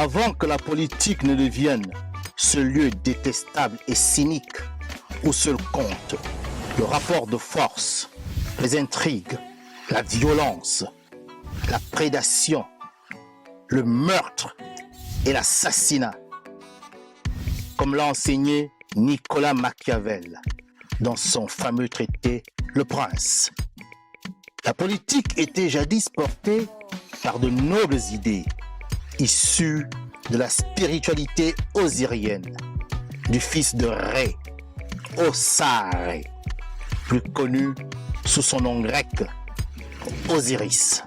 Avant que la politique ne devienne ce lieu détestable et cynique où seul compte le rapport de force, les intrigues, la violence, la prédation, le meurtre et l'assassinat, comme l'a enseigné Nicolas Machiavel dans son fameux traité Le Prince. La politique était jadis portée par de nobles idées issues de la spiritualité osirienne, du fils de Ré, Osare, plus connu sous son nom grec, Osiris.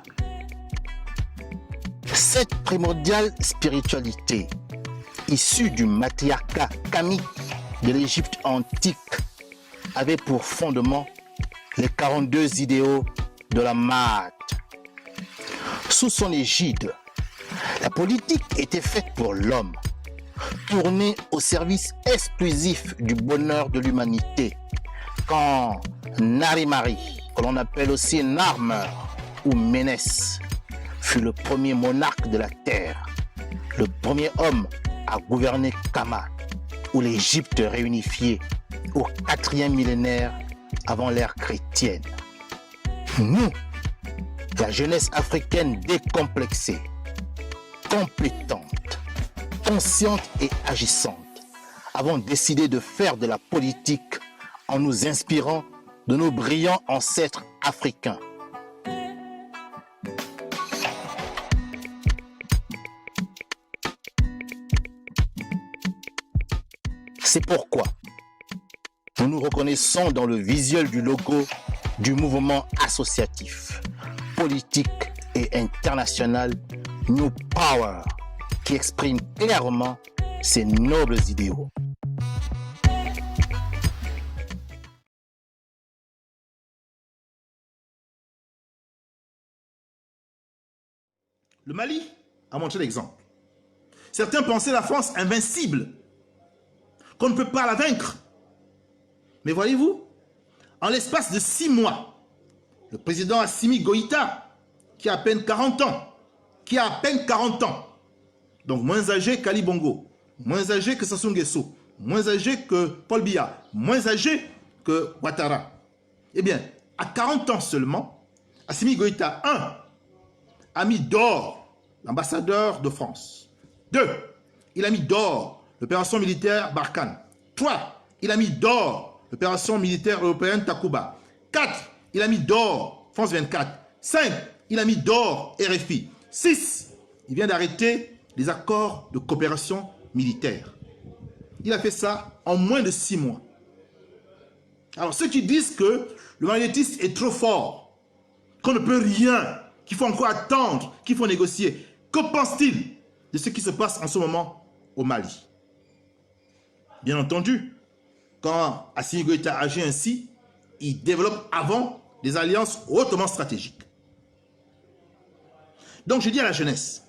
Cette primordiale spiritualité, issue du matriarcat kamique de l'Égypte antique, avait pour fondement les 42 idéaux de la Maat. Sous son égide, la politique était faite pour l'homme, tournée au service exclusif du bonheur de l'humanité, quand Narimari, que l'on appelle aussi Narmer ou Ménès, fut le premier monarque de la terre, le premier homme à gouverner Kama, ou l'Égypte réunifiée au 4e millénaire avant l'ère chrétienne. Nous, la jeunesse africaine décomplexée, compétente, consciente et agissante, avons décidé de faire de la politique en nous inspirant de nos brillants ancêtres africains. C'est pourquoi nous nous reconnaissons dans le visuel du logo du mouvement associatif, politique et international New Power, qui exprime clairement ces nobles idéaux. Le Mali a montré l'exemple. Certains pensaient la France invincible, qu'on ne peut pas la vaincre. Mais voyez-vous, en l'espace de 6 mois, le président Assimi Goïta, qui a à peine 40 ans, donc moins âgé qu'Ali Bongo, moins âgé que Sassou Nguesso, moins âgé que Paul Biya, moins âgé que Ouattara. Eh bien, à 40 ans seulement, Assimi Goïta, 1, a mis dehors l'ambassadeur de France. 2, il a mis dehors l'opération militaire Barkhane. 3, il a mis dehors l'opération militaire européenne Takuba. 4, il a mis dehors France 24. 5, il a mis dehors RFI. 6, il vient d'arrêter les accords de coopération militaire. Il a fait ça en moins de 6 mois. Alors ceux qui disent que le magnétisme est trop fort, qu'on ne peut rien, qu'il faut encore attendre, qu'il faut négocier, que pense-t-il de ce qui se passe en ce moment au Mali? Bien entendu, quand Assimi Goïta agit ainsi, il développe avant des alliances hautement stratégiques. Donc je dis à la jeunesse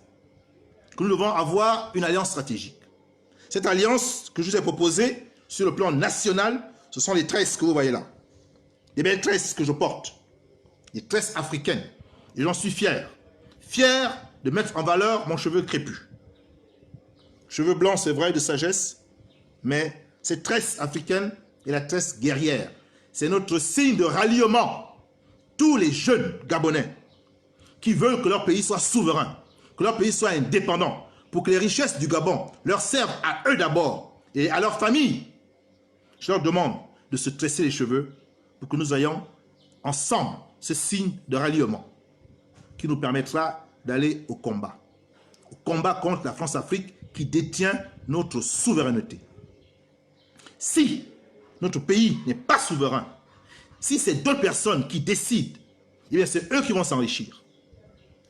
que nous devons avoir une alliance stratégique. Cette alliance que je vous ai proposée sur le plan national, ce sont les tresses que vous voyez là. Des belles tresses que je porte, des tresses africaines. Et j'en suis fier. Fier de mettre en valeur mon cheveu crépus. Cheveux blancs, c'est vrai, de sagesse, mais cette tresse africaine est la tresse guerrière. C'est notre signe de ralliement. Tous les jeunes Gabonais qui veulent que leur pays soit souverain, que leur pays soit indépendant, pour que les richesses du Gabon leur servent à eux d'abord et à leur famille. Je leur demande de se tresser les cheveux pour que nous ayons ensemble ce signe de ralliement qui nous permettra d'aller au combat contre la France-Afrique qui détient notre souveraineté. Si notre pays n'est pas souverain, si c'est d'autres personnes qui décident, eh bien c'est eux qui vont s'enrichir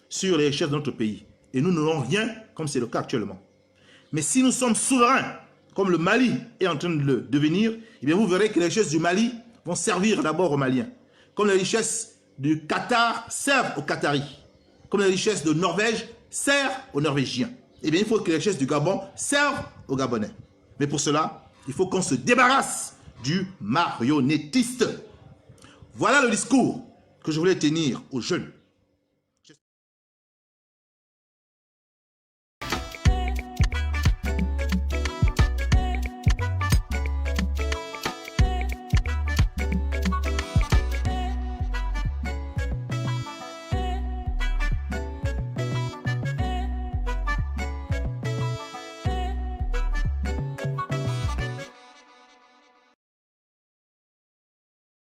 sur les richesses de notre pays. Et nous n'aurons rien, comme c'est le cas actuellement. Mais si nous sommes souverains, comme le Mali est en train de le devenir, eh bien vous verrez que les richesses du Mali vont servir d'abord aux Maliens. Comme les richesses du Qatar servent aux Qataris. Comme les richesses de Norvège servent aux Norvégiens. Eh bien il faut que les richesses du Gabon servent aux Gabonais. Mais pour cela, il faut qu'on se débarrasse du marionnettiste. Voilà le discours que je voulais tenir aux jeunes.